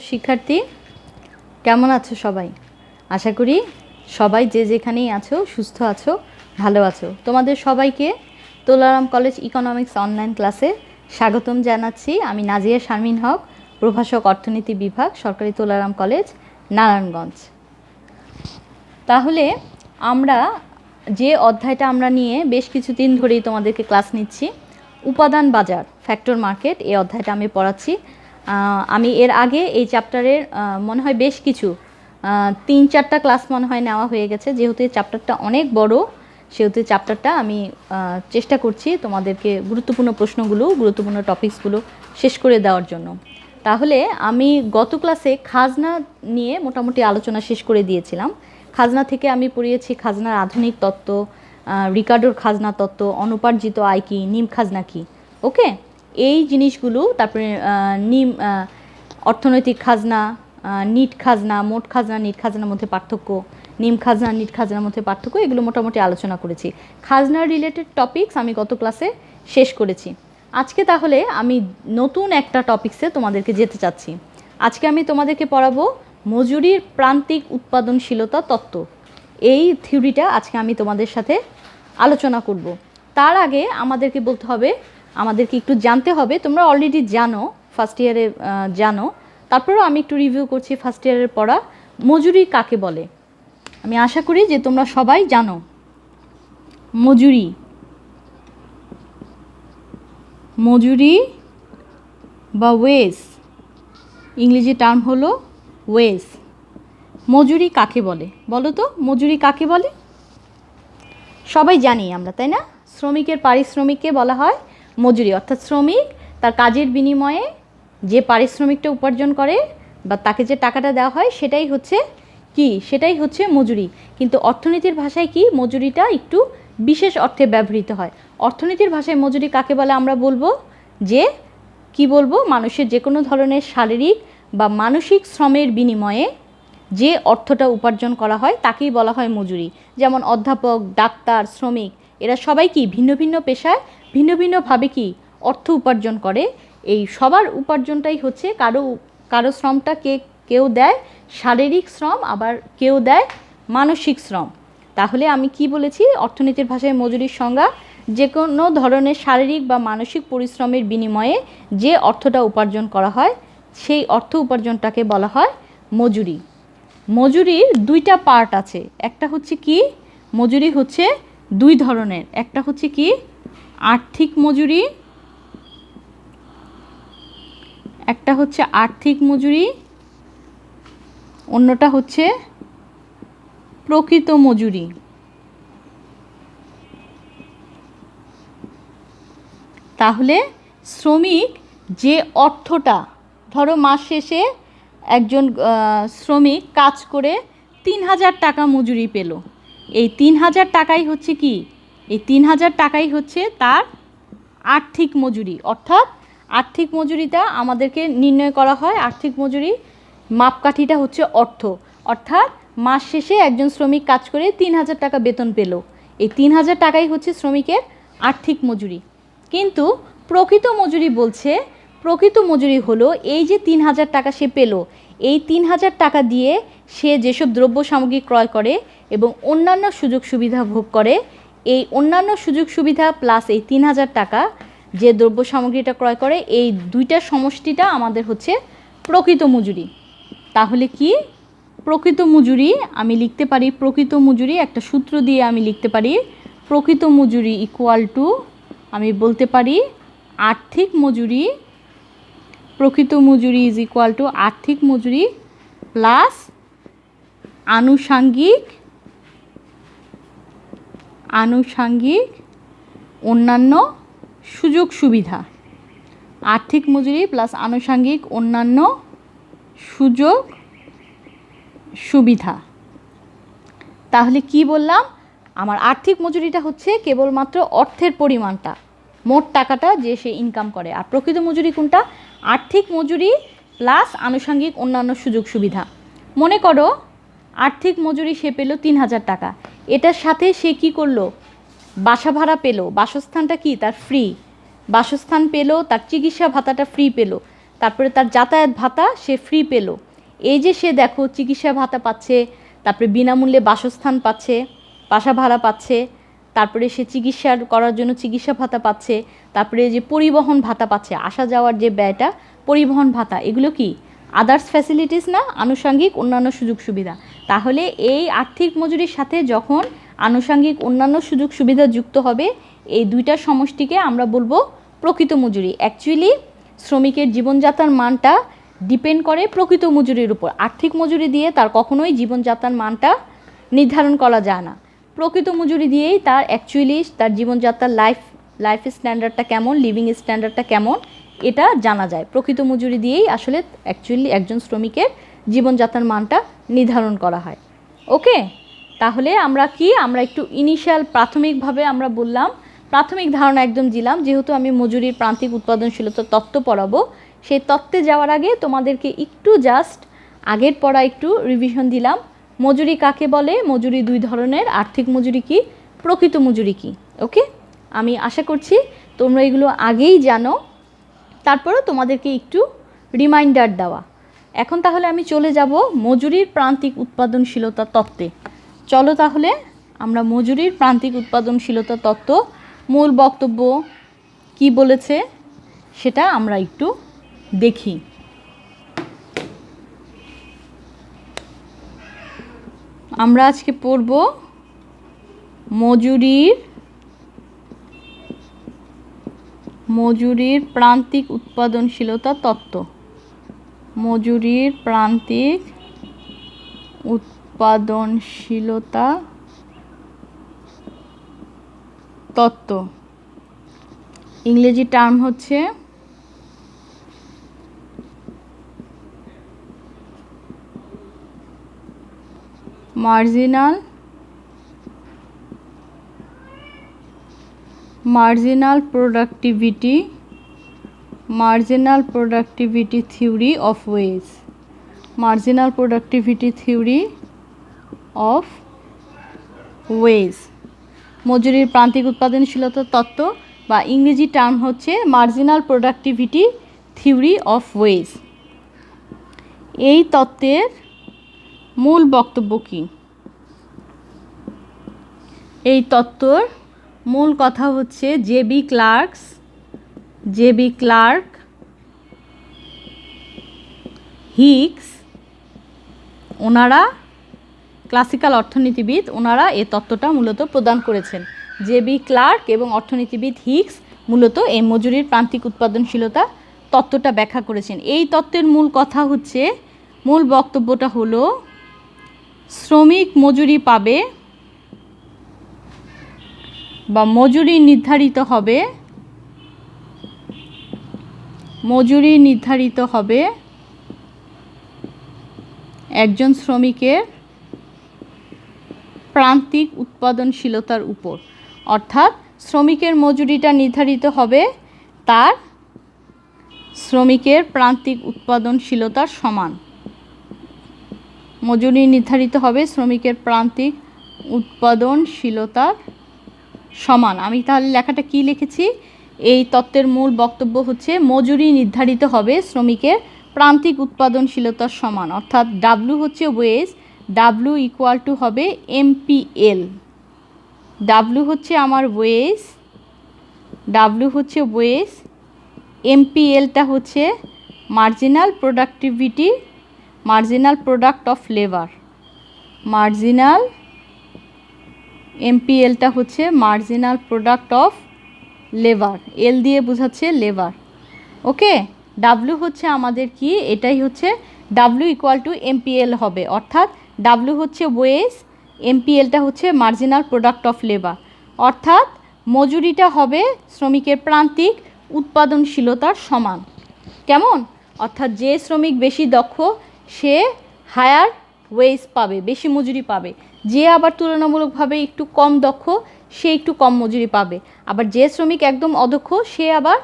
শিক্ষার্থী কেমন আছো সবাই? আশা করি সবাই যে যেখানেই আছো সুস্থ আছো, ভালো আছো। তোমাদের সবাইকে তোলারাম কলেজ ইকোনমিক্স অনলাইন ক্লাসে স্বাগতম জানাচ্ছি। আমি নাজিয়া শারমিন হক, প্রভাষক অর্থনীতি বিভাগ, সরকারি তোলারাম কলেজ, নারায়ণগঞ্জ। তাহলে আমরা যে অধ্যায়টা আমরা নিয়ে বেশ কিছুদিন ধরেই তোমাদেরকে ক্লাস নিচ্ছি, উপাদান বাজার, ফ্যাক্টর মার্কেট, এই অধ্যায়টা আমি পড়াচ্ছি। আমি এর আগে এই চ্যাপ্টারের মনে হয় বেশ কিছু 3-4টা ক্লাস মনে হয় নেওয়া হয়ে গেছে। যেহেতু এই চ্যাপ্টারটা অনেক বড়, সেহেতু চ্যাপ্টারটা আমি চেষ্টা করছি তোমাদেরকে গুরুত্বপূর্ণ প্রশ্নগুলো, গুরুত্বপূর্ণ টপিকসগুলো শেষ করে দেওয়ার জন্য। তাহলে আমি গত ক্লাসে খাজনা নিয়ে মোটামুটি আলোচনা শেষ করে দিয়েছিলাম। খাজনা থেকে আমি পড়িয়েছি খাজনার আধুনিক তত্ত্ব, রিকার্ডোর খাজনা তত্ত্ব, অনুপার্জিত আয় কী, নিম খাজনা কী। ওকে, এই জিনিসগুলো, তারপরে অর্থনৈতিক খাজনা, নিট খাজনা, মোট খাজনা, নিট খাজনার মধ্যে পার্থক্য, নিম খাজনা, নিট খাজনার মধ্যে পার্থক্য, এগুলো মোটামুটি আলোচনা করেছি। খাজনার রিলেটেড টপিকস আমি গত ক্লাসে শেষ করেছি। আজকে তাহলে আমি নতুন একটা টপিক্সে তোমাদেরকে যেতে চাচ্ছি। আজকে আমি তোমাদেরকে পড়াবো মজুরির প্রান্তিক উৎপাদনশীলতা তত্ত্ব। এই থিওরিটা আজকে আমি তোমাদের সাথে আলোচনা করব। তার আগে আমাদেরকে বলতে হবে, আমাদেরকে একটু জানতে হবে, তোমরা অলরেডি জানো, ফার্স্ট ইয়ারে জানো, তারপরেও আমি একটু রিভিউ করছি ফার্স্ট ইয়ারের পড়া। মজুরি কাকে বলে? আমি আশা করি যে তোমরা সবাই জানো মজুরি। মজুরি বা ওয়েজ, ইংরেজি টার্ম হলো ওয়েজ। মজুরি কাকে বলে বলো তো? মজুরি কাকে বলে? সবাই জানি আমরা, তাই না? শ্রমিকের পারিশ্রমিককে বলা হয় মজুরি। অর্থাৎ শ্রমিক তার কাজের বিনিময়ে যে পারিশ্রমিকটা উপার্জন করে বা তাকে যে টাকাটা দেওয়া হয় সেটাই হচ্ছে কি? সেটাই হচ্ছে মজুরি। কিন্তু অর্থনীতির ভাষায় কি মজুরিটা একটু বিশেষ অর্থে ব্যবহৃত হয়। অর্থনীতির ভাষায় মজুরি কাকে বলে আমরা বলবো যে কি বলবো? মানুষের যে কোনো ধরনের শারীরিক বা মানসিক শ্রমের বিনিময়ে যে অর্থটা উপার্জন করা হয় তাকেই বলা হয় মজুরি। যেমন অধ্যাপক, ডাক্তার, শ্রমিক, এরা সবাই কি ভিন্ন ভিন্ন পেশায় ভিন্ন ভিন্নভাবে কি অর্থ উপার্জন করে। এই সবার উপার্জনটাই হচ্ছে, কারো শ্রমটা কেউ দেয় শারীরিক শ্রম, আবার কেউ দেয় মানসিক শ্রম। তাহলে আমি কি বলেছি? অর্থনীতির ভাষায় মজুরির সংজ্ঞা যে কোনো ধরনের শারীরিক বা মানসিক পরিশ্রমের বিনিময়ে যে অর্থটা উপার্জন করা হয় সেই অর্থ উপার্জনটাকে বলা হয় মজুরি। মজুরির দুইটা পার্ট আছে। একটা হচ্ছে কি? মজুরি হচ্ছে দুই ধরনের। একটা হচ্ছে কি? আর্থিক মজুরি, একটা হচ্ছে আর্থিক মজুরি, অন্যটা হচ্ছে প্রকৃত মজুরি। তাহলে শ্রমিক যে অর্থটা, ধরো মাস শেষে একজন শ্রমিক কাজ করে 3000 টাকা মজুরি পেল, এই 3000 টাকাই হচ্ছে কি? এই 3000 টাকাই হচ্ছে তার আর্থিক মজুরি। অর্থাৎ আর্থিক মজুরিটা আমাদেরকে নির্ণয় করা হয়, আর্থিক মজুরি মাপকাঠিটা হচ্ছে অর্থ। অর্থাৎ মাস শেষে একজন শ্রমিক কাজ করে 3000 টাকা বেতন পেল, এই 3000 টাকাই হচ্ছে শ্রমিকের আর্থিক মজুরি। কিন্তু প্রকৃত মজুরি বলছে, প্রকৃত মজুরি হলো এই যে 3000 টাকা সে পেল, এই 3000 টাকা দিয়ে সে যেসব দ্রব্য সামগ্রী ক্রয় করে এবং অন্যান্য সুযোগ সুবিধা ভোগ করে, এই অন্যান্য সুযোগ সুবিধা প্লাস এই 3000 টাকা যে দ্রব্য সামগ্রীটা ক্রয় করে, এই দুইটার সমষ্টিটা আমাদের হচ্ছে প্রকৃত মজুরি। তাহলে কি? প্রকৃত মজুরি আমি লিখতে পারি, প্রকৃত মজুরি একটা সূত্র দিয়ে আমি লিখতে পারি, প্রকৃত মজুরি ইকুয়াল টু, আমি বলতে পারি আর্থিক মজুরি, প্রকৃত মজুরি ইজ ইকুয়াল টু আর্থিক মজুরি প্লাস আনুষাঙ্গিক অন্যান্য সুযোগ সুবিধা। আর্থিক মজুরি প্লাস আনুষাঙ্গিক অন্যান্য সুযোগ সুবিধা। তাহলে কি বললাম? আমার আর্থিক মজুরিটা হচ্ছে কেবলমাত্র অর্থের পরিমাণটা, মোট টাকাটা যে সে ইনকাম করে। আর প্রকৃত মজুরি কোনটা? আর্থিক মজুরি প্লাস আনুষাঙ্গিক অন্যান্য সুযোগ সুবিধা। মনে করো আর্থিক মজুরি সে পেল 3000 টাকা, এটার সাথে সে কি করলো? বাসা ভাড়া পেল, বাসস্থানটা কি তার ফ্রি, বাসস্থান পেল, তার চিকিৎসা ভাতাটা ফ্রি পেল, তারপরে তার যাতায়াত ভাতা সে ফ্রি পেল। এই যে সে দেখো চিকিৎসা ভাতা পাচ্ছে, তারপরে বিনামূল্যে বাসস্থান পাচ্ছে, বাসা ভাড়া পাচ্ছে, তারপরে সে চিকিৎসা করার জন্য চিকিৎসা ভাতা পাচ্ছে, তারপরে যে পরিবহন ভাতা পাচ্ছে, আসা যাওয়ার যে ব্যয়টা, পরিবহন ভাতা, এগুলো কি আদার্স ফ্যাসিলিটিস না, আনুষঙ্গিক অন্যান্য সুযোগ সুবিধা। তাহলে এই আর্থিক মজুরির সাথে যখন আনুষঙ্গিক অন্যান্য সুযোগ সুবিধা যুক্ত হবে, এই দুইটার সমষ্টিকে আমরা বলবো প্রকৃত মজুরি। অ্যাকচুয়ালি শ্রমিকের জীবনযাত্রার মানটা ডিপেন্ড করে প্রকৃত মজুরির উপর। আর্থিক মজুরি দিয়ে তার কখনোই জীবনযাত্রার মানটা নির্ধারণ করা যায় না। প্রকৃত মজুরি দিয়েই তার অ্যাকচুয়ালি তার জীবনযাত্রার লাইফ স্ট্যান্ডার্ডটা কেমন, লিভিং স্ট্যান্ডার্ডটা কেমন, এটা জানা যায়। প্রকৃত মজুরি দিয়েই আসলে অ্যাকচুয়ালি একজন শ্রমিকের জীবনযাত্রার মানটা নির্ধারণ করা হয়। ওকে, তাহলে আমরা একটু ইনিশিয়াল প্রাথমিকভাবে আমরা বললাম, প্রাথমিক ধারণা একদম দিলাম। যেহেতু আমি মজুরির প্রান্তিক উৎপাদনশীলতার তত্ত্ব পড়াবো, সেই তত্ত্বে যাওয়ার আগে তোমাদেরকে একটু জাস্ট আগের পড়া একটু রিভিশন দিলাম। মজুরি কাকে বলে, মজুরি দুই ধরনের, আর্থিক মজুরি কি, প্রকৃত মজুরি কি। ওকে, আমি আশা করছি তোমরা এগুলো আগেই জানো, তারপরেও তোমাদেরকে একটু রিমাইন্ডার দেওয়া। এখন তাহলে আমি চলে যাব মজুরির প্রান্তিক উৎপাদনশীলতা তত্ত্বে। চলো তাহলে আমরা মজুরির প্রান্তিক উৎপাদনশীলতা তত্ত্ব মূল বক্তব্য কি বলেছে সেটা আমরা একটু দেখি। আমরা আজকে পড়ব মজুরির প্রান্তিক উৎপাদনশীলতা তত্ত্ব। মজুরির প্রান্তিক উৎপাদনশীলতা তত্ত্ব, ইংরেজি টার্ম হচ্ছে marginal productivity theory of wage. Marginal productivity theory of wage, মজুরির প্রান্তিক উৎপাদনশীলতা তত্ত্ব বা ইংরেজি টার্ম হচ্ছে marginal productivity theory of wage. এই তত্ত্বের মূল বক্তব্য কি? এই তত্ত্বর মূল কথা হচ্ছে জে.বি. ক্লার্ক, হিক্স, ওনারা ক্লাসিক্যাল অর্থনীতিবিদ, ওনারা এই তত্ত্বটা মূলত প্রদান করেছেন। জে.বি. ক্লার্ক এবং অর্থনীতিবিদ হিক্স মূলত এই মজুরির প্রান্তিক উৎপাদনশীলতা তত্ত্বটা ব্যাখ্যা করেছেন। এই তত্ত্বের মূল কথা হচ্ছে, মূল বক্তব্যটা হলো শ্রমিক মজুরি পাবে বা মজুরি নির্ধারিত হবে একজন শ্রমিকের প্রান্তিক উৎপাদনশীলতার উপর। অর্থাৎ শ্রমিকের মজুরিটা নির্ধারিত হবে তার শ্রমিকের প্রান্তিক উৎপাদনশীলতার সমান। মজুরি নির্ধারিত হবে শ্রমিকের প্রান্তিক উৎপাদনশীলতার সমান। আমি তাহলে লেখাটা কি লিখেছি? এই তত্ত্বের মূল বক্তব্য হচ্ছে মজুরি নির্ধারিত হবে শ্রমিকের প্রান্তিক উৎপাদনশীলতার সমান। অর্থাৎ ডাব্লু হচ্ছে ওয়েজ, ডাব্লু ইকুয়াল টু হবে এমপিএল। ডাব্লু হচ্ছে আমার ওয়েজ, এমপিএলটা হচ্ছে মার্জিনাল প্রোডাক্ট অফ লেবার। এমপিএলটা হচ্ছে মার্জিনাল প্রোডাক্ট অফ লেবার, এল দিয়ে বোঝাচ্ছে লেবার। ওকে, ডাব্লু হচ্ছে আমাদের কি, এটাই হচ্ছে ডাব্লু ইকুয়াল টু এমপিএল হবে। অর্থাৎ ডাব্লু হচ্ছে ওয়েজ, এমপিএলটা হচ্ছে মার্জিনাল প্রোডাক্ট অফ লেবার। অর্থাৎ মজুরিটা হবে শ্রমিকের প্রান্তিক উৎপাদনশীলতার সমান। কেমন? অর্থাৎ যে শ্রমিক বেশি দক্ষ সে হায়ার ওয়েজ পাবে, বেশি মজুরি পাবে। যে আবার তুলনামূলকভাবে একটু কম দক্ষ সে একটু কম মজুরি পাবে। আবার যে শ্রমিক একদম অদক্ষ সে আবার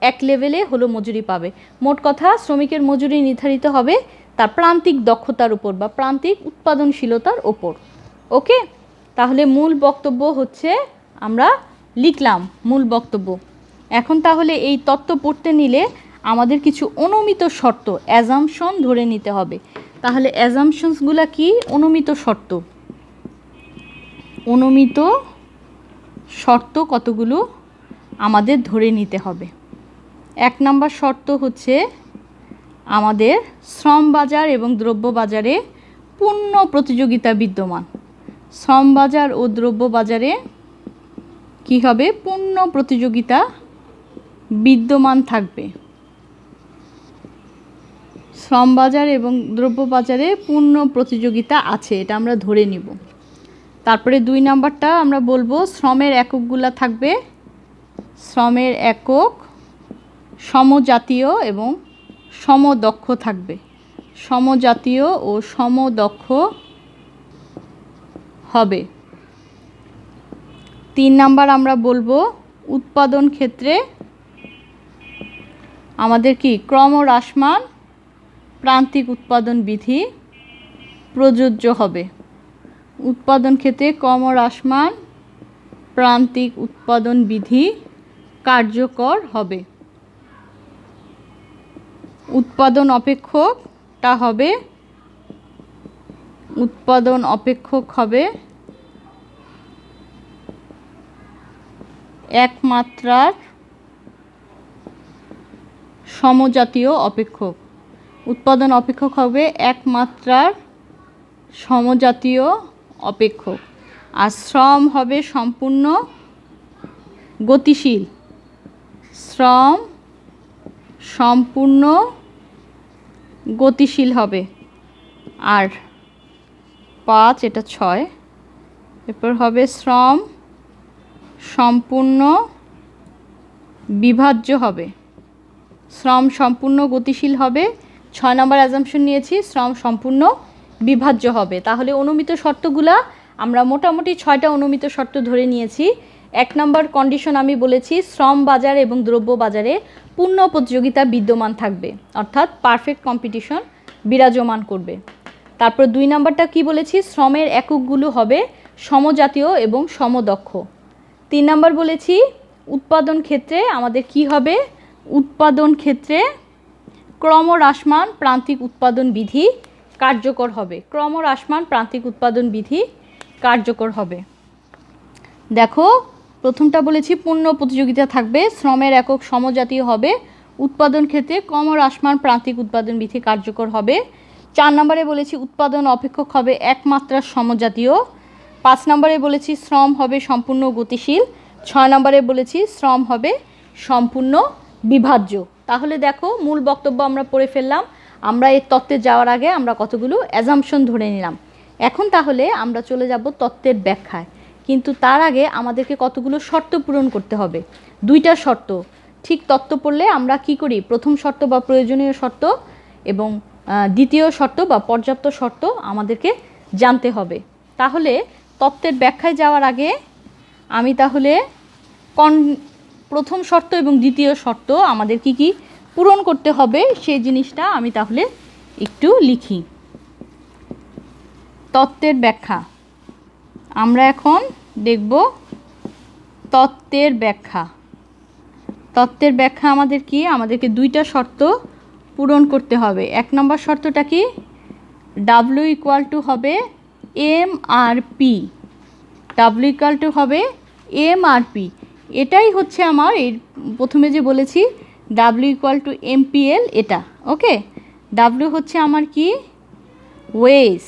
এক লেভেলে হলো মজুরি পাবে। মোট কথা শ্রমিকের মজুরি নির্ধারিত হবে তার প্রান্তিক দক্ষতার উপর বা প্রান্তিক উৎপাদনশীলতার ওপর। ওকে, তাহলে মূল বক্তব্য হচ্ছে আমরা লিখলাম মূল বক্তব্য। এখন তাহলে এই তত্ত্ব পড়তে নিলে আমাদের কিছু অনুমিত শর্ত অ্যাজাম্পশন ধরে নিতে হবে। তাহলে অ্যাজাম্পশনসগুলো কি? অনুমিত শর্ত। অনুমিত শর্ত কতগুলো আমাদের ধরে নিতে হবে। 1 নম্বর শর্ত হচ্ছে আমাদের শ্রম বাজার এবং দ্রব্য বাজারে পূর্ণ প্রতিযোগিতা বিদ্যমান। শ্রম বাজার ও দ্রব্য বাজারে কি হবে? পূর্ণ প্রতিযোগিতা বিদ্যমান থাকবে। শ্রম বাজার এবং দ্রব্য বাজারে পূর্ণ প্রতিযোগিতা আছে, এটা আমরা ধরে নিব। তারপরে 2 নাম্বারটা আমরা বলবো শ্রমের এককগুলা থাকবে, শ্রমের একক সমজাতীয় এবং সমদক্ষ থাকবে। সমজাতীয় ও সমদক্ষ হবে। 3 নাম্বার আমরা বলবো উৎপাদন ক্ষেত্রে আমাদের কি? ক্রমহ্রাসমান প্রান্তিক উৎপাদন বিধি প্রযোজ্য হবে। উৎপাদন ক্ষেত্রে ক্রমহ্রাসমান প্রান্তিক উৎপাদন বিধি কার্যকর হবে। উৎপাদন অপেক্ষকটা হবে, উৎপাদন অপেক্ষক হবে একমাত্রার সমজাতীয় অপেক্ষক। উৎপাদন অপেক্ষক হবে একমাত্রার সমজাতীয় অপেক্ষক। আর শ্রম হবে সম্পূর্ণ গতিশীল। শ্রম সম্পূর্ণ গতিশীল হবে। আর 5, এটা 6, এরপর হবে শ্রম সম্পূর্ণ বিভাজ্য হবে। শ্রম সম্পূর্ণ গতিশীল হবে। 6 নম্বর অ্যাজাম্পশন নিয়েছি শ্রম সম্পূর্ণ বিভাজ্য হবে। তাহলে অনুমিত শর্তগুলা আমরা মোটামুটি 6টা অনুমিত শর্ত ধরে নিয়েছি। 1 নম্বর কন্ডিশন আমি বলেছি শ্রম বাজার এবং দ্রব্য বাজারে পূর্ণ প্রতিযোগিতা বিদ্যমান থাকবে, অর্থাৎ পারফেক্ট কম্পিটিশন বিরাজমান করবে। তারপর 2 নম্বরটা কি বলেছি? শ্রমের এককগুলো হবে সমজাতীয় এবং সমদক্ষ। 3 নম্বর বলেছি উৎপাদন ক্ষেত্রে আমাদের কি হবে? উৎপাদন ক্ষেত্রে ক্রমহ্রাসমান প্রান্তিক উৎপাদন বিধি কার্যকর হবে। ক্রমহ্রাসমান প্রান্তিক উৎপাদন বিধি কার্যকর হবে। দেখো, প্রথমটা বলেছি পূর্ণ প্রতিযোগিতা থাকবে, শ্রমের একক সমজাতীয় হবে, উৎপাদন ক্ষেত্রে ক্রমহ্রাসমান প্রান্তিক উৎপাদন বিধি কার্যকর হবে। 4 নম্বরে বলেছি উৎপাদন অপেক্ষক হবে একমাত্রার সমজাতীয়। 5 নম্বরে বলেছি শ্রম হবে সম্পূর্ণ গতিশীল। 6 নম্বরে বলেছি শ্রম হবে সম্পূর্ণ বিভাজ্য। তাহলে দেখো, মূল বক্তব্য আমরা পড়ে ফেললাম। আমরা এই তত্ত্বে যাওয়ার আগে আমরা কতগুলো অ্যাজাম্পশন ধরে নিলাম। এখন তাহলে আমরা চলে যাব তত্ত্বের ব্যাখ্যায়। কিন্তু তার আগে আমাদেরকে কতগুলো শর্ত পূরণ করতে হবে। 2টা শর্ত। ঠিক তত্ত্ব পড়লে আমরা কি করি? প্রথম শর্ত বা প্রয়োজনীয় শর্ত এবং দ্বিতীয় শর্ত বা পর্যাপ্ত শর্ত আমাদেরকে জানতে হবে। তাহলে তত্ত্বের ব্যাখ্যায় যাওয়ার আগে আমি তাহলে প্রথম শর্ত এবং দ্বিতীয় শর্ত আমাদের কি কি পূরণ করতে হবে সেই জিনিসটা আমি তাহলে একটু লিখি। তত্ত্বের ব্যাখ্যা আমরা এখন দেখব। তত্ত্বের ব্যাখ্যা। তত্ত্বের ব্যাখ্যা আমাদের কি? আমাদেরকে 2টা শর্ত পূরণ করতে হবে। 1 নম্বর শর্তটা কি? W = হবে MRP। W = হবে MRP। এটাই হচ্ছে আমার এই প্রথমে যে বলেছি W = MPL, এটা ওকে। W হচ্ছে আমার কি? ওয়েজ।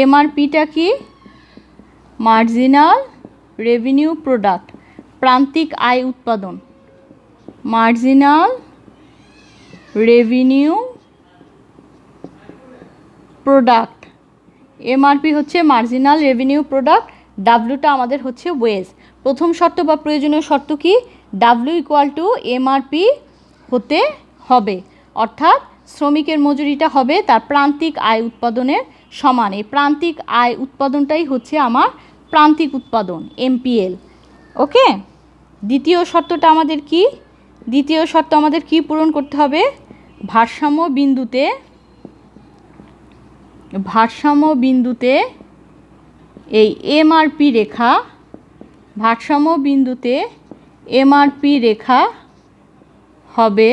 MRPটা কি? মার্জিনাল রেভিনিউ প্রোডাক্ট, প্রান্তিক আয় উৎপাদন। Marginal revenue product. MRP হচ্ছে মার্জিনাল রেভিনিউ প্রোডাক্ট, ডাব্লুটা আমাদের হচ্ছে ওয়েজ। প্রথম শর্ত বা প্রয়োজনীয় শর্ত কি? W = MRP হতে হবে, অর্থাৎ শ্রমিকের মজুরিটা হবে তার প্রান্তিক আয় উৎপাদনের সমান। এই প্রান্তিক আয় উৎপাদনটাই হচ্ছে আমার প্রান্তিক উৎপাদন, MPL। ওকে। দ্বিতীয় শর্তটা আমাদের কি? দ্বিতীয় শর্ত আমাদের কি পূরণ করতে হবে? ভারসাম্য বিন্দুতে এই MRP রেখা, ভারসাম্য বিন্দুতে MRP রেখা হবে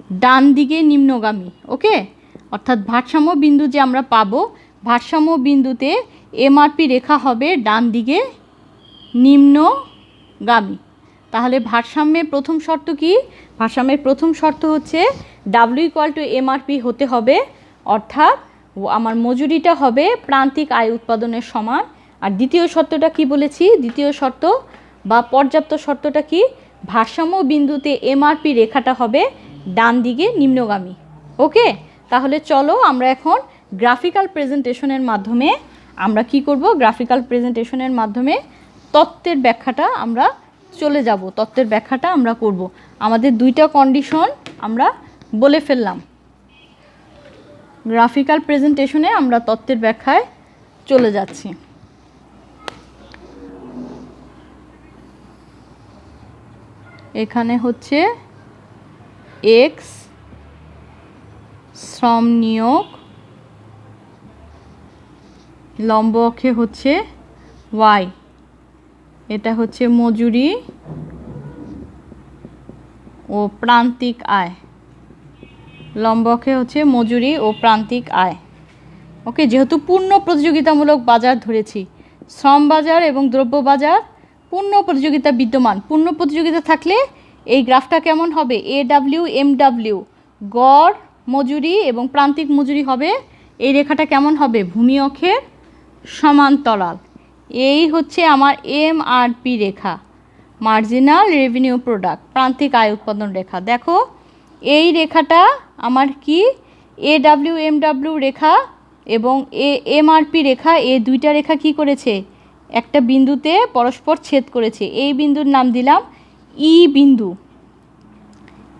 ডান দিকে নিম্নগামী। ওকে, অর্থাৎ ভারসাম্য বিন্দু যে আমরা পাবো, ভারসাম্য বিন্দুতে এমআরপি রেখা হবে ডান দিকে নিম্নগামী। তাহলে ভারসাম্যের প্রথম শর্ত কি? ভারসাম্যের প্রথম শর্ত হচ্ছে ডাব্লিউ ইকুয়াল টু এমআরপি হতে হবে, অর্থাৎ আমার মজুরিটা হবে প্রান্তিক আয় উৎপাদনের সমান। আর দ্বিতীয় শর্তটা কি বলেছি? দ্বিতীয় শর্ত বা পর্যাপ্ত শর্তটা কি? ভারসাম্য বিন্দুতে এমআরপি রেখাটা হবে ডান দিকে নিম্নগামী। ওকে, তাহলে চলো আমরা এখন গ্রাফিক্যাল প্রেজেন্টেশনের মাধ্যমে আমরা কি করব? গ্রাফিক্যাল প্রেজেন্টেশনের মাধ্যমে তত্ত্বের ব্যাখ্যাটা আমরা চলে যাব, তত্ত্বের ব্যাখ্যাটা আমরা করব। আমাদের দুইটা কন্ডিশন আমরা বলে ফেললাম। গ্রাফিক্যাল প্রেজেন্টেশনে আমরা তত্ত্বের ব্যাখ্যায় চলে যাচ্ছি। এখানে হচ্ছে এক্স শ্রম নিয়োগ, লম্ব অক্ষে হচ্ছে ওয়াই, এটা হচ্ছে মজুরি ও প্রান্তিক আয়। লম্ব অক্ষে হচ্ছে মজুরি ও প্রান্তিক আয়। ওকে, যেহেতু পূর্ণ প্রতিযোগিতামূলক বাজার ধরেছি, শ্রম বাজার এবং দ্রব্য বাজার পূর্ণ প্রতিযোগিতা বিদ্যমান। পূর্ণ প্রতিযোগিতা থাকলে এই গ্রাফটা কেমন হবে? AW MW, গড় মজুরি এবং প্রান্তিক মজুরি হবে। এই রেখাটা কেমন হবে? ভূমি অক্ষের সমান্তরাল। এই হচ্ছে আমার MRP রেখা, মার্জিনাল রেভিনিউ প্রোডাক্ট, প্রান্তিক আয় উৎপাদন রেখা। দেখো এই রেখাটা আমার কি? AW MW রেখা এবং MRP রেখা, এই দুইটা রেখা কি করেছে? একটা বিন্দুতে পরস্পর ছেদ করেছে। এই বিন্দুর নাম দিলাম ই বিন্দু,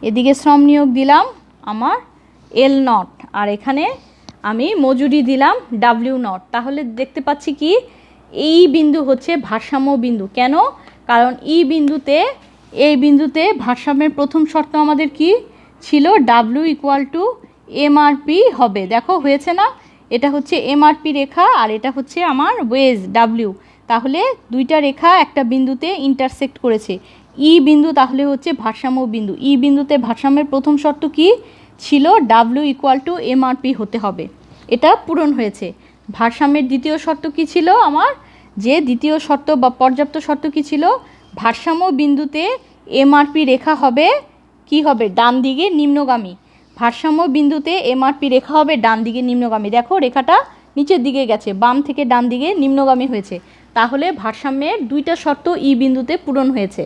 এদিকে শ্রম নিয়োগ দিলাম আমার L0, আর এখানে আমি মজুরি দিলাম W0। তাহলে দেখতে পাচ্ছি কি এই বিন্দু হচ্ছে ভারসাম্য বিন্দু। কেন? কারণ এই বিন্দুতে ভারসাম্যের প্রথম শর্ত আমাদের কি ছিল? W ইকুয়াল টু এমআরপি হবে। দেখো হয়েছে না? এটা হচ্ছে এমআরপি রেখা আর এটা হচ্ছে আমার ওয়েজ W। তাহলে দুইটা রেখা একটা বিন্দুতে ইন্টারসেক্ট করেছে। ই বিন্দু তাহলে হচ্ছে ভারসাম্য বিন্দু। ই বিন্দুতে ভারসাম্যের প্রথম শর্ত কি ছিল? W ইকুয়াল টু এমআরপি হতে হবে। এটা পূরণ হয়েছে। ভারসাম্যের দ্বিতীয় শর্ত কি ছিল আমার? যে দ্বিতীয় শর্ত বা পর্যাপ্ত শর্ত কি ছিল? ভারসাম্য বিন্দুতে এমআরপি রেখা হবে কি হবে? ডান দিকে নিম্নগামী। ভারসাম্য বিন্দুতে এমআরপি রেখা হবে ডান দিকে নিম্নগামী। দেখো রেখাটা নিচের দিকে গেছে, বাম থেকে ডান দিকে নিম্নগামী হয়েছে। তাহলে ভারসাম্যের দুইটা শর্ত ই বিন্দুতে পূরণ হয়েছে।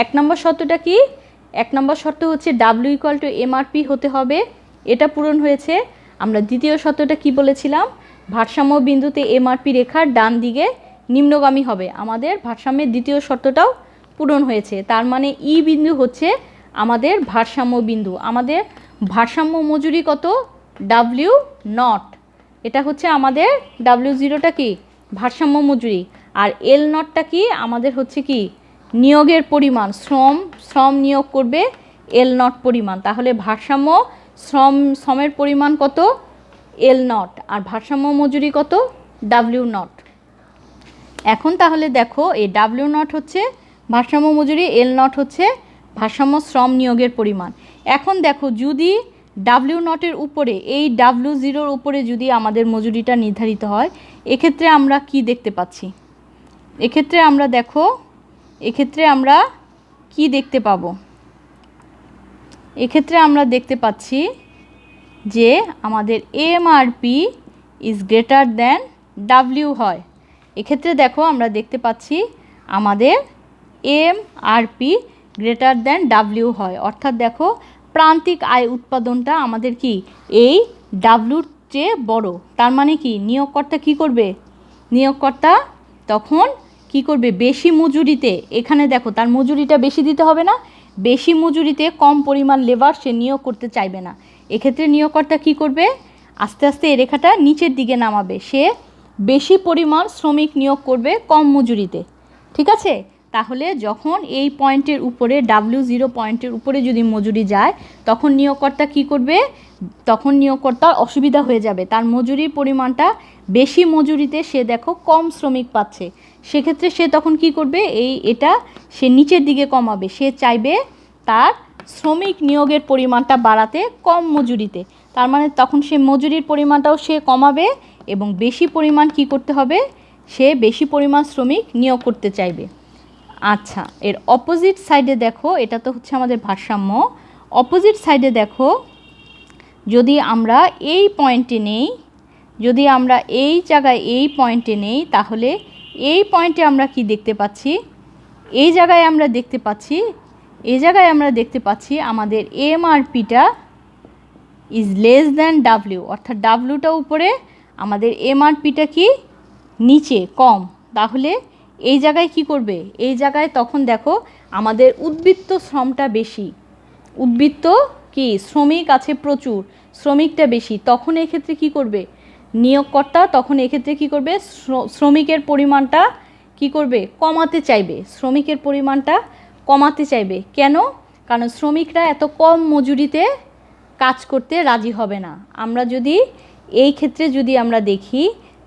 এক নম্বর শর্তটা কি? এক নম্বর শর্ত হচ্ছে ডাব্লিউ ইকুয়াল টু এমআরপি হতে হবে, এটা পূরণ হয়েছে। আমরা দ্বিতীয় শর্তটা কি বলেছিলাম? ভারসাম্য বিন্দুতে এমআরপি রেখার ডান দিকে নিম্নগামী হবে। আমাদের ভারসাম্যের দ্বিতীয় শর্তটাও পূরণ হয়েছে। তার মানে ই বিন্দু হচ্ছে আমাদের ভারসাম্য বিন্দু। আমাদের ভারসাম্য মজুরি কত? W0। এটা হচ্ছে আমাদের W0টা কি? ভারসাম্য মজুরি। আর L0টা কি? আমাদের হচ্ছে কি? নিয়োগের পরিমাণ। শ্রম নিয়োগ করবে L0 পরিমাণ। তাহলে ভারসাম্য শ্রমের পরিমাণ কত? L0। আর ভারসাম্য মজুরি কত? W0। এখন তাহলে দেখো এই W0 হচ্ছে ভারসাম্য মজুরি, L0 হচ্ছে ভারসাম্য শ্রম নিয়োগের পরিমাণ। এখন দেখো যদি W0 উপরে, এই W0 উপরে যদি আমাদের মজুরিটা নির্ধারিত হয়, এক্ষেত্রে আমরা কি দেখতে পাচ্ছি? এক্ষেত্রে আমরা দেখো, এক্ষেত্রে আমরা কি দেখতে পাবো? এক্ষেত্রে আমরা দেখতে পাচ্ছি যে আমাদের MRP is greater than W হয়। এক্ষেত্রে দেখো আমরা দেখতে পাচ্ছি আমাদের এমআরপি গ্রেটার দ্যান W হয়। অর্থাৎ দেখো প্রান্তিক আয় উৎপাদনটা আমাদের কি এই ডাব্লুর চেয়ে বড়। তার মানে কি নিয়োগকর্তা কি করবে? নিয়োগকর্তা তখন কি করবে? বেশি মজুরিতে, এখানে দেখো তার মজুরিটা বেশি দিতে হবে না, বেশি মজুরিতে কম পরিমাণ লেবার সে নিয়োগ করতে চাইবে না। এক্ষেত্রে নিয়োগকর্তা কি করবে? আস্তে আস্তে এই রেখাটা নিচের দিকে নামাবে। সে বেশি পরিমাণ শ্রমিক নিয়োগ করবে কম মজুরিতে। ঠিক আছে? তাহলে যখন এই পয়েন্টের উপরে W0 পয়েন্টের উপরে যদি মজুরি যায়, তখন নিয়োগকর্তা কি করবে? তখন নিয়োগকর্তার অসুবিধা হয়ে যাবে। তার মজুরির পরিমাণটা বেশি মজুরিতে সে দেখো কম শ্রমিক পাচ্ছে। সেক্ষেত্রে সে তখন কি করবে? এটা সে নিচের দিকে কমাবে। সে চাইবে তার শ্রমিক নিয়োগের পরিমাণটা বাড়াতে কম মজুরিতে, তার মানে তখন সে মজুরির পরিমাণটাও সে কমাবে এবং বেশি পরিমাণ কি করতে হবে, সে বেশি পরিমাণ শ্রমিক নিয়োগ করতে চাইবে। আচ্ছা, এর অপোজিট সাইডে দেখো, এটা তো হচ্ছে আমাদের ভারসাম্য। অপোজিট সাইডে দেখো, যদি আমরা এই পয়েন্টে নেই, যদি আমরা এই জায়গায় এই পয়েন্টে নেই, তাহলে এই পয়েন্টে আমরা কি দেখতে পাচ্ছি, এই জায়গায় আমরা দেখতে পাচ্ছি, এই জায়গায় আমরা দেখতে পাচ্ছি আমাদের এমআরপিটা ইজ লেস দ্যান ডাব্লিউ, অর্থাৎ ডাব্লিউটা উপরে, আমাদের এমআরপিটা কি নিচে, কম। তাহলে এই জায়গায় কি করবে, এই জায়গায় তখন দেখো আমাদের উদ্বৃত্ত শ্রমটা বেশি, উদ্বৃত্ত কি শ্রমিক আছে প্রচুর, শ্রমিকটা বেশি, তখন এক্ষেত্রে কি করবে নিয়োগকর্তা, তখন এক্ষেত্রে কি করবে, শ্রমিকের পরিমাণটা কি করবে, কমাতে চাইবে, শ্রমিকের পরিমাণটা কমাতে চাইবে। কেন? কারণ শ্রমিকরা এত কম মজুরিতে কাজ করতে রাজি হবে না। আমরা যদি এই ক্ষেত্রে যদি আমরা দেখি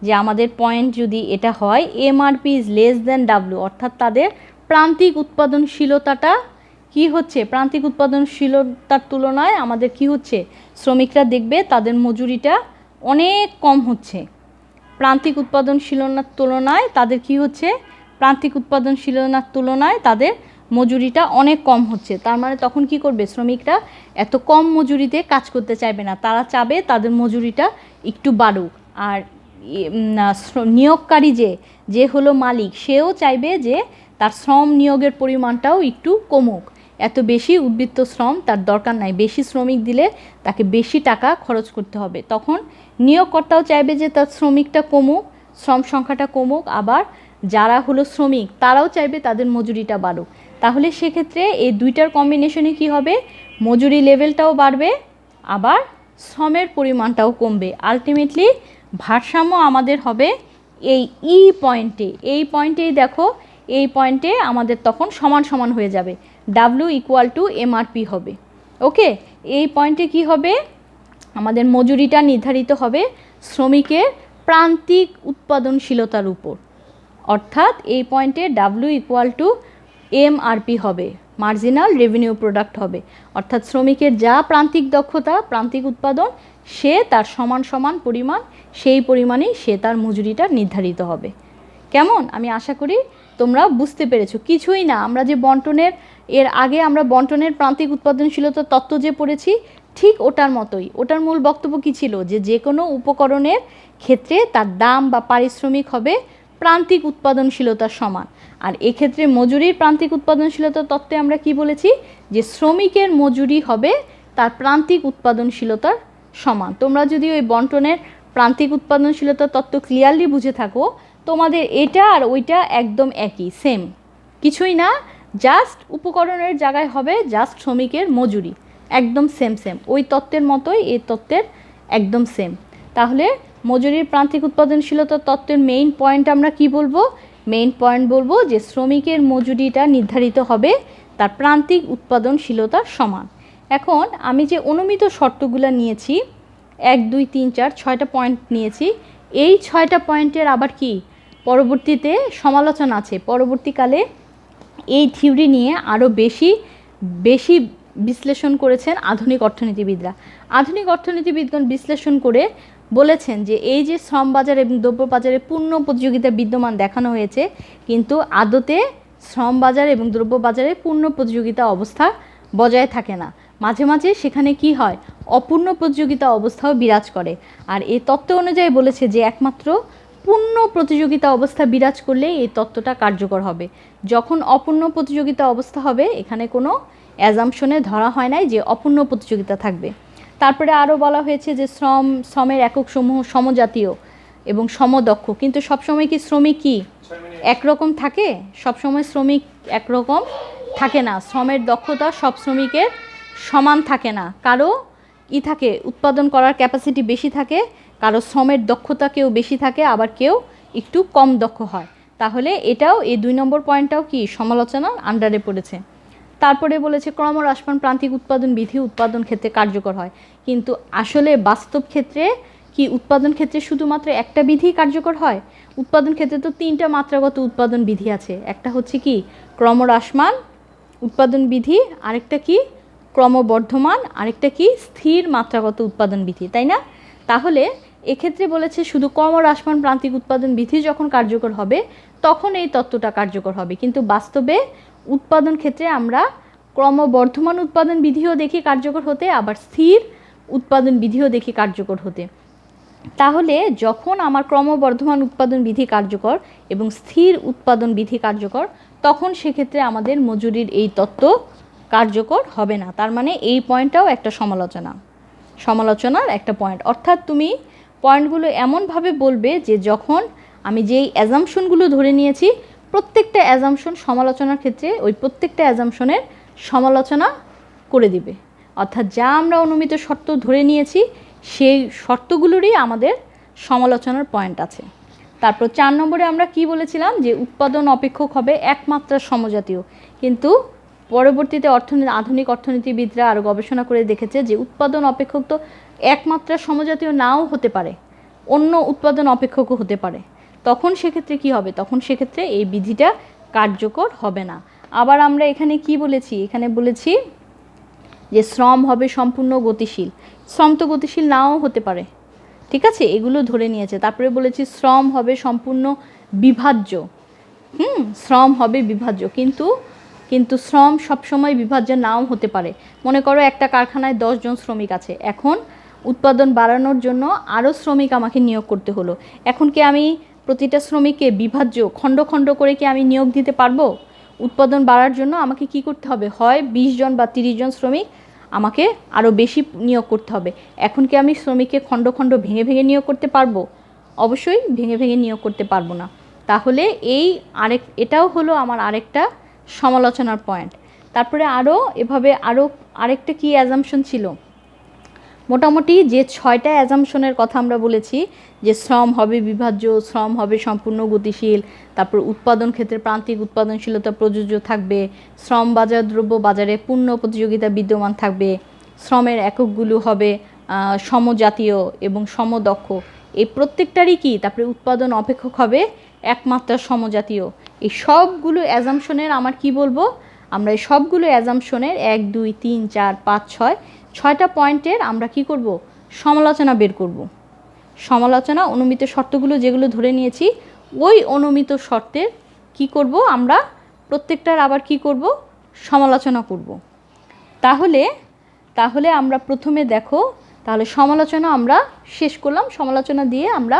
যে আমাদের পয়েন্ট যদি এটা হয় MRP is less than W, অর্থাৎ তাদের প্রান্তিক উৎপাদনশীলতাটা কি হচ্ছে, প্রান্তিক উৎপাদনশীলতার তুলনায় আমাদের কি হচ্ছে, শ্রমিকরা দেখবে তাদের মজুরিটা অনেক কম হচ্ছে, প্রান্তিক উৎপাদনশীলতার তুলনায় তাদের কি হচ্ছে, প্রান্তিক উৎপাদনশীলতার তুলনায় তাদের মজুরিটা অনেক কম হচ্ছে। তার মানে তখন কি করবে, শ্রমিকরা এত কম মজুরিতে কাজ করতে চাইবে না, তারা চাবে তাদের মজুরিটা একটু বাড়ুক। আর নিয়োগকারী যে হলো মালিক, সেও চাইবে যে তার শ্রম নিয়োগের পরিমাণটাও একটু কমুক, এত বেশি উদ্বৃত্ত শ্রম তার দরকার নাই, বেশি শ্রমিক দিলে তাকে বেশি টাকা খরচ করতে হবে। তখন নিয়োগকর্তাও চাইবে যে তার শ্রমিকটা কমুক, শ্রম সংখ্যাটা কমুক, আবার যারা হলো শ্রমিক তারাও চাইবে তাদের মজুরিটা বাড়ুক। তাহলে সেক্ষেত্রে এই দুইটার কম্বিনেশনে কি হবে, মজুরি লেভেলটাও বাড়বে, আবার শ্রমের পরিমাণটাও কমবে। আলটিমেটলি ভারসাম্য আমাদের হবে এই ই পয়েন্টে, এই পয়েন্টেই দেখো, এই পয়েন্টে আমাদের তখন সমান সমান হয়ে যাবে, ডাব্লিউ ইকুয়াল টু এমআরপি হবে। ওকে, এই পয়েন্টে কি হবে, আমাদের মজুরিটা নির্ধারিত হবে শ্রমিকের প্রান্তিক উৎপাদনশীলতার উপর, অর্থাৎ এই পয়েন্টে ডাব্লিউ ইকুয়াল টু এমআরপি হবে, মার্জিনাল রেভিনিউ প্রোডাক্ট হবে, অর্থাৎ শ্রমিকের যা প্রান্তিক দক্ষতা, প্রান্তিক উৎপাদন, সে তার সমান সমান পরিমাণ, সেই পরিমাণেই সে তার মজুরিটা নির্ধারিত হবে। কেমন? আমি আশা করি তোমরা বুঝতে পেরেছো। কিছুই না, আমরা যে বন্টনের এর আগে আমরা বন্টনের প্রান্তিক উৎপাদনশীলতার তত্ত্ব যে পড়েছি, ঠিক ওটার মতোই। ওটার মূল বক্তব্য কী ছিল, যে কোনো উপকরণের ক্ষেত্রে তার দাম বা পারিশ্রমিক হবে প্রান্তিক উৎপাদনশীলতার সমান। আর এক্ষেত্রে মজুরির প্রান্তিক উৎপাদনশীলতার তত্ত্বে আমরা কি বলেছি, যে শ্রমিকের মজুরি হবে তার প্রান্তিক উৎপাদনশীলতার সমান। তোমরা যদি ওই বন্টনের প্রান্তিক উৎপাদনশীলতার তত্ত্ব ক্লিয়ারলি বুঝে থাকো, তোমাদের এটা আর ওইটা একদম একই, সেম, কিছুই না, জাস্ট উপকরণের জায়গায় হবে জাস্ট শ্রমিকের মজুরি, একদম সেম সেম, ওই তত্ত্বের মতোই এই তত্ত্বের একদম সেম। তাহলে মজুরির প্রান্তিক উৎপাদনশীলতার তত্ত্বের মেইন পয়েন্ট আমরা কি বলবো, মেইন পয়েন্ট বলবো যে শ্রমিকের মজুরিটা নির্ধারিত হবে তার প্রান্তিক উৎপাদনশীলতার সমান। এখন আমি যে অনুমিত শর্তগুলো নিয়েছি, 1 2 3 4 6টা পয়েন্ট নিয়েছি, এই 6টা পয়েন্টের আবার কি পরবর্তীতে সমালোচনা আছে, পরবর্তীকালে এই থিওরি নিয়ে আরও বেশি বেশি বিশ্লেষণ করেছেন আধুনিক অর্থনীতিবিদরা। আধুনিক অর্থনীতিবিদগণ বিশ্লেষণ করে বলেছেন যে এই যে শ্রম বাজার এবং দ্রব্য বাজারে পূর্ণ প্রতিযোগিতা বিদ্যমান দেখানো হয়েছে, কিন্তু আদতে শ্রম বাজার এবং দ্রব্য বাজারে পূর্ণ প্রতিযোগিতা অবস্থা বজায় থাকে না, মাঝে মাঝে সেখানে কি হয়, অপূর্ণ প্রতিযোগিতা অবস্থাও বিরাজ করে। আর এই তত্ত্ব অনুযায়ী বলেছে যে একমাত্র পূর্ণ প্রতিযোগিতা অবস্থা বিরাজ করলে এই তত্ত্বটা কার্যকর হবে। যখন অপূর্ণ প্রতিযোগিতা অবস্থা হবে, এখানে কোনো অ্যাজাম্পশনে ধরা হয় নাই যে অপূর্ণ প্রতিযোগিতা থাকবে। তারপরে আরও বলা হয়েছে যে শ্রমের একক সমূহ সমজাতীয় এবং সমদক্ষ, কিন্তু সবসময় কি শ্রমিক কি একরকম থাকে? সবসময় শ্রমিক একরকম থাকে না, শ্রমের দক্ষতা সব শ্রমিকের সমান থাকে না, কারো থাকে উৎপাদন করার ক্যাপাসিটি বেশি থাকে, কারো শ্রমের দক্ষতা কেউ বেশি থাকে, আবার কেউ একটু কম দক্ষ হয়। তাহলে এটাও, এই 2 নম্বর পয়েন্টটাও কি সমালোচনার আন্ডারে পড়েছে। তারপরে বলেছে ক্রমহ্রাসমান প্রান্তিক উৎপাদন বিধি উৎপাদন ক্ষেত্রে কার্যকর হয়, কিন্তু আসলে বাস্তব ক্ষেত্রে কি উৎপাদন ক্ষেত্রে শুধুমাত্র একটা বিধি কার্যকর হয়? উৎপাদন ক্ষেত্রে তো 3টা মাত্রাগত উৎপাদন বিধি আছে, একটা হচ্ছে কি ক্রমহ্রাসমান উৎপাদন বিধি, আরেকটা কি ক্রমবর্ধমান, আরেকটা কি স্থির মাত্রাগত উৎপাদন বিধি, তাই না? তাহলে এক্ষেত্রে বলেছে শুধু ক্রমহ্রাসমান প্রান্তিক উৎপাদন বিধি যখন কার্যকর হবে তখন এই তত্ত্বটা কার্যকর হবে, কিন্তু বাস্তবে উৎপাদন ক্ষেত্রে আমরা ক্রমবর্ধমান উৎপাদন বিধিও দেখি কার্যকর হতে, আবার স্থির উৎপাদন বিধিও দেখি কার্যকর হতে। তাহলে যখন আমার ক্রমবর্ধমান উৎপাদন বিধি কার্যকর এবং স্থির উৎপাদন বিধি কার্যকর, তখন সেক্ষেত্রে আমাদের মজুরির এই তত্ত্ব কার্যকর হবে না। তার মানে এই পয়েন্টটাও একটা সমালোচনার একটা পয়েন্ট। অর্থাৎ তুমি পয়েন্টগুলো এমনভাবে বলবে যে যখন আমি যেই অ্যাজাম্পশনগুলো ধরে নিয়েছি প্রত্যেকটা অ্যাজাম্পশন সমালোচনার ক্ষেত্রে ওই প্রত্যেকটা অ্যাজাম্পশনের সমালোচনা করে দিবে। অর্থাৎ যা আমরা অনুমিত শর্ত ধরে নিয়েছি সেই শর্তগুলোরই আমাদের সমালোচনার পয়েন্ট আছে। তারপর 4 নম্বরে আমরা কি বলেছিলাম যে উৎপাদন অপেক্ষক হবে একমাত্রা সমজাতীয়, কিন্তু পরবর্তীতে আধুনিক অর্থনীতিবিদরা আরও গবেষণা করে দেখেছে যে উৎপাদন অপেক্ষক তো একমাত্রা সমজাতীয় নাও হতে পারে, অন্য উৎপাদন অপেক্ষকও হতে পারে। তখন সেক্ষেত্রে কি হবে? তখন সেক্ষেত্রে এই বিধিটা কার্যকর হবে না। আবার আমরা এখানে কি বলেছি? এখানে বলেছি যে শ্রম হবে সম্পূর্ণ গতিশীল। শ্রম তো গতিশীল নাও হতে পারে, ঠিক আছে, এগুলো ধরে নিয়েছে। তারপরে বলেছি শ্রম হবে সম্পূর্ণ বিভাজ্য। শ্রম হবে বিভাজ্য, কিন্তু শ্রম সবসময় বিভাজ্য নাও হতে পারে। মনে করো একটা কারখানায় 10 জন শ্রমিক আছে, এখন উৎপাদন বাড়ানোর জন্য আরও শ্রমিক আমাকে নিয়োগ করতে হলো। এখন কি আমি প্রতিটা শ্রমিককে বিভাজ্য খণ্ড খণ্ড করে কি আমি নিয়োগ দিতে পারবো? উৎপাদন বাড়ার জন্য আমাকে কি করতে হবে? হয় 20 জন বা 30 জন শ্রমিক আমাকে আরও বেশি নিয়োগ করতে হবে। এখন কি আমি শ্রমিককে খণ্ড খণ্ড ভেঙে ভেঙে নিয়োগ করতে পারবো? অবশ্যই ভেঙে ভেঙে নিয়োগ করতে পারবো না। তাহলে এটাও হলো আমার আরেকটা সমালোচনার পয়েন্ট। তারপরে আরেকটা কি অ্যাজাম্পশন ছিল? মোটামুটি যে 6টা অ্যাজাম্পশনের কথা আমরা বলেছি যে শ্রম হবে বিভাজ্য, শ্রম হবে সম্পূর্ণ গতিশীল, তারপর উৎপাদন ক্ষেত্রে প্রান্তিক উৎপাদনশীলতা প্রযোজ্য থাকবে, শ্রম বাজার দ্রব্য বাজারে পূর্ণ প্রতিযোগিতা বিদ্যমান থাকবে, শ্রমের এককগুলো হবে সমজাতীয় এবং সমদক্ষ, এই প্রত্যেকটারই কি তারপরে উৎপাদন অপেক্ষক হবে একমাত্রা সমজাতীয়। এই সবগুলো অ্যাজাম্পশনের আমার কি বলবো? আমরা এই সবগুলো অ্যাজাম্পশনের 1 2 3 4 5 6টা পয়েন্টের আমরা কি করব? সমালোচনা বের করব। সমালোচনা অনুমিত শর্তগুলো যেগুলো ধরে নিয়েছি ওই অনুমিত শর্তের কি করব? আমরা প্রত্যেকটার আবার কি করব? সমালোচনা করব। তাহলে আমরা প্রথমে দেখো, তাহলে সমালোচনা আমরা শেষ করলাম। সমালোচনা দিয়ে আমরা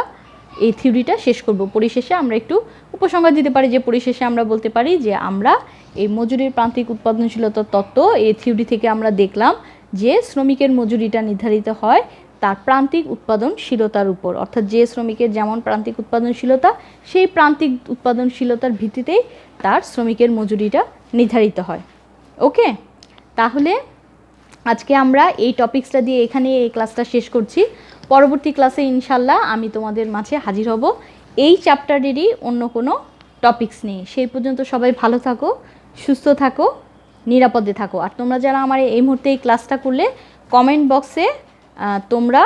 এই থিওরিটা শেষ করব। পরিশেষে আমরা একটু উপসংহার দিতে পারি যে পরিশেষে আমরা বলতে পারি যে আমরা এই মজুরির প্রান্তিক উৎপাদনশীলতার তত্ত্ব এই থিওরি থেকে আমরা দেখলাম যে শ্রমিকের মজুরিটা নির্ধারিত হয় তার প্রান্তিক উৎপাদনশীলতার উপর, অর্থাৎ যে শ্রমিকের যেমন প্রান্তিক উৎপাদনশীলতা সেই প্রান্তিক উৎপাদনশীলতার ভিত্তিতেই তার শ্রমিকের মজুরিটা নির্ধারিত হয়। ওকে, তাহলে আজকে আমরা এই টপিকসটা দিয়ে এখানে এই ক্লাসটা শেষ করছি। পরবর্তী ক্লাসে ইনশাল্লাহ আমি তোমাদের মাঝে হাজির হব এই চ্যাপ্টারেরই অন্য কোনো টপিকস নিয়ে। সেই পর্যন্ত সবাই ভালো থাকো, সুস্থ থাকো, নিরাপদে থাকো। আর তোমরা যারা আমার এই মুহূর্তে এই ক্লাসটা করলে কমেন্ট বক্সে তোমরা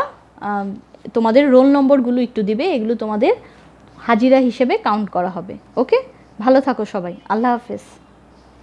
তোমাদের রোল নম্বরগুলো একটু দিবে, এগুলো তোমাদের হাজিরা হিসেবে কাউন্ট করা হবে। ওকে, ভালো থাকো সবাই, আল্লাহ হাফেজ।